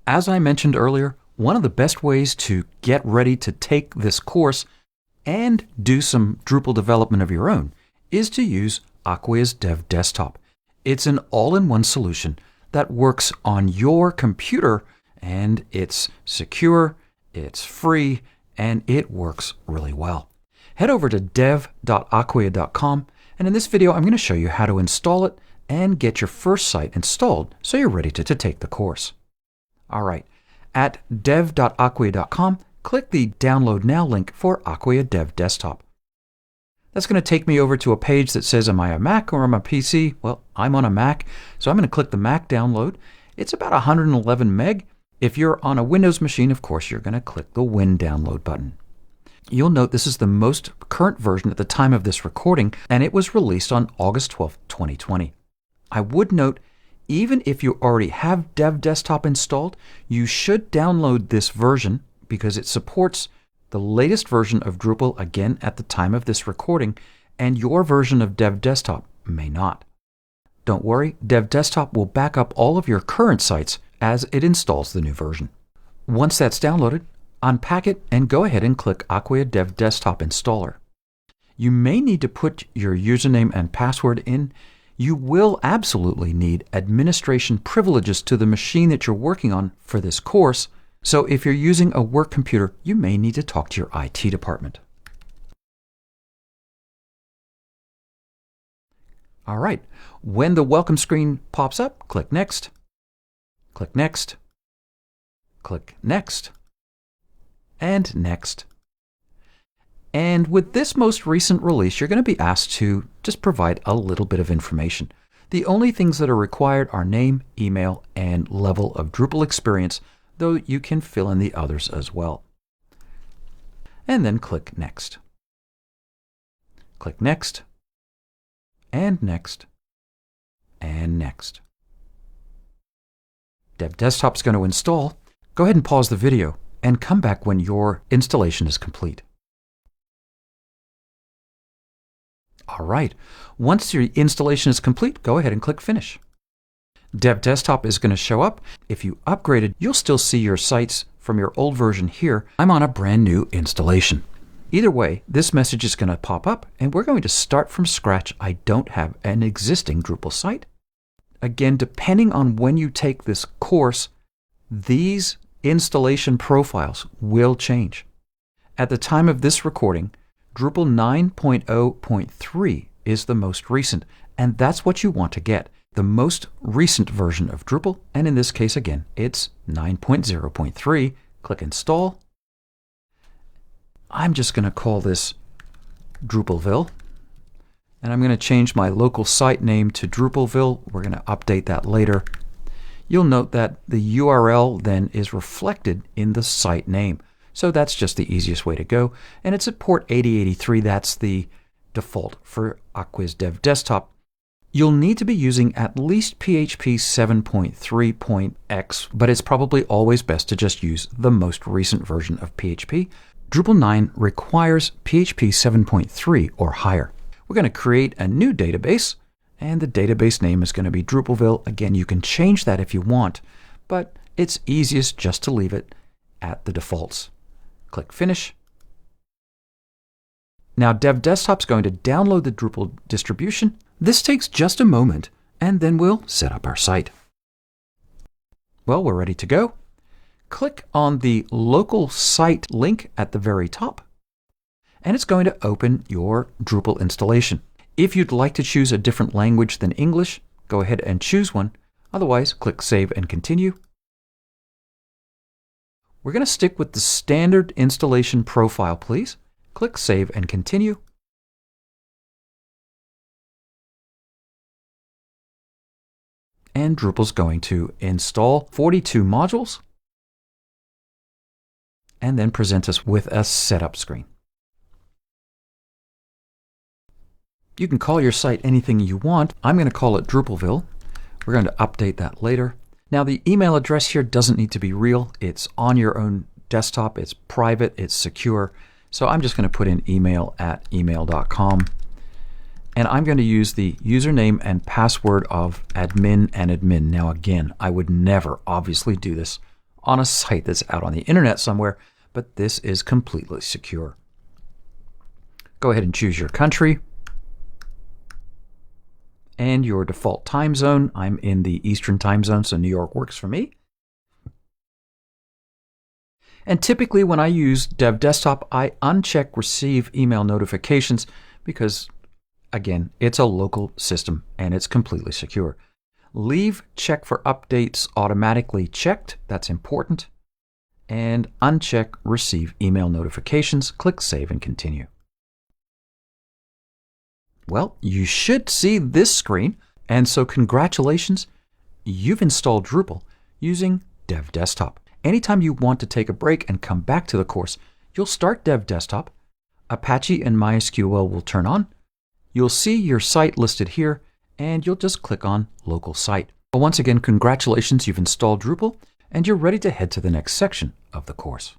As I mentioned earlier, one of the best ways to get ready to take this course and do some Drupal development of your own is to use Acquia's Dev Desktop. It's an all-in-one solution that works on your computer, and it's secure, it's free, and it works really well. Head over to dev.acquia.com, and in this video I'm going to show you how to install it and get your first site installed so you're ready to take the course. All right, at dev.acquia.com, click the Download Now link for Acquia Dev Desktop. That's going to take me over to a page that says, am I a Mac or am I a PC? Well, I'm on a Mac, so I'm going to click the Mac download. It's about 111 meg. If you're on a Windows machine, of course, you're going to click the Win Download button. You'll note this is the most current version at the time of this recording, and it was released on August 12, 2020. I would note, even if you already have Dev Desktop installed, you should download this version because it supports the latest version of Drupal again at the time of this recording, and your version of Dev Desktop may not. Don't worry, Dev Desktop will back up all of your current sites as it installs the new version. Once that's downloaded, unpack it and go ahead and click Acquia Dev Desktop Installer. You may need to put your username and password in. You will absolutely need administration privileges to the machine that you're working on for this course. So if you're using a work computer, you may need to talk to your IT department. All right, when the welcome screen pops up, click Next, click Next, click Next, and Next. And with this most recent release, you're going to be asked to just provide a little bit of information. The only things that are required are name, email, and level of Drupal experience, though you can fill in the others as well. And then click Next. Click Next, and Next, and Next. Dev Desktop is going to install. Go ahead and pause the video and come back when your installation is complete. All right, once your installation is complete, go ahead and click Finish. Dev Desktop is going to show up. If you upgraded, you'll still see your sites from your old version here. I'm on a brand new installation. Either way, this message is going to pop up, and we're going to start from scratch. I don't have an existing Drupal site. Again, depending on when you take this course, these installation profiles will change. At the time of this recording, Drupal 9.0.3 is the most recent, and that's what you want to get. The most recent version of Drupal, and in this case again, it's 9.0.3. Click Install. I'm just going to call this Drupalville, and I'm going to change my local site name to Drupalville. We're going to update that later. You'll note that the URL then is reflected in the site name, so that's just the easiest way to go, and it's at port 8083. That's the default for Acquia's Dev Desktop. You'll need to be using at least PHP 7.3.x, but it's probably always best to just use the most recent version of PHP. Drupal 9 requires PHP 7.3 or higher. We're going to create a new database, and the database name is going to be Drupalville. Again, you can change that if you want, but it's easiest just to leave it at the defaults. Click Finish. Now Dev Desktop's going to download the Drupal distribution. This takes just a moment, and then we'll set up our site. Well, we're ready to go. Click on the local site link at the very top, and it's going to open your Drupal installation. If you'd like to choose a different language than English, go ahead and choose one. Otherwise, click Save and Continue. We're going to stick with the standard installation profile, please. Click Save and Continue. And Drupal's going to install 42 modules and then present us with a setup screen. You can call your site anything you want. I'm going to call it Drupalville. We're going to update that later. Now the email address here doesn't need to be real. It's on your own desktop. It's private. It's secure. So I'm just going to put in email@email.com. And I'm going to use the username and password of admin and admin. Now again, I would never obviously do this on a site that's out on the internet somewhere, but this is completely secure. Go ahead and choose your country and your default time zone. I'm in the Eastern time zone, so New York works for me. And typically when I use Dev Desktop, I uncheck Receive Email Notifications because, again, it's a local system and it's completely secure. Leave Check for Updates automatically checked. That's important. And uncheck Receive Email Notifications. Click Save and Continue. Well, you should see this screen. And so congratulations, you've installed Drupal using Dev Desktop. Anytime you want to take a break and come back to the course, you'll start Dev Desktop, Apache and MySQL will turn on, you'll see your site listed here, and you'll just click on Local Site. Well, once again, congratulations, you've installed Drupal, and you're ready to head to the next section of the course.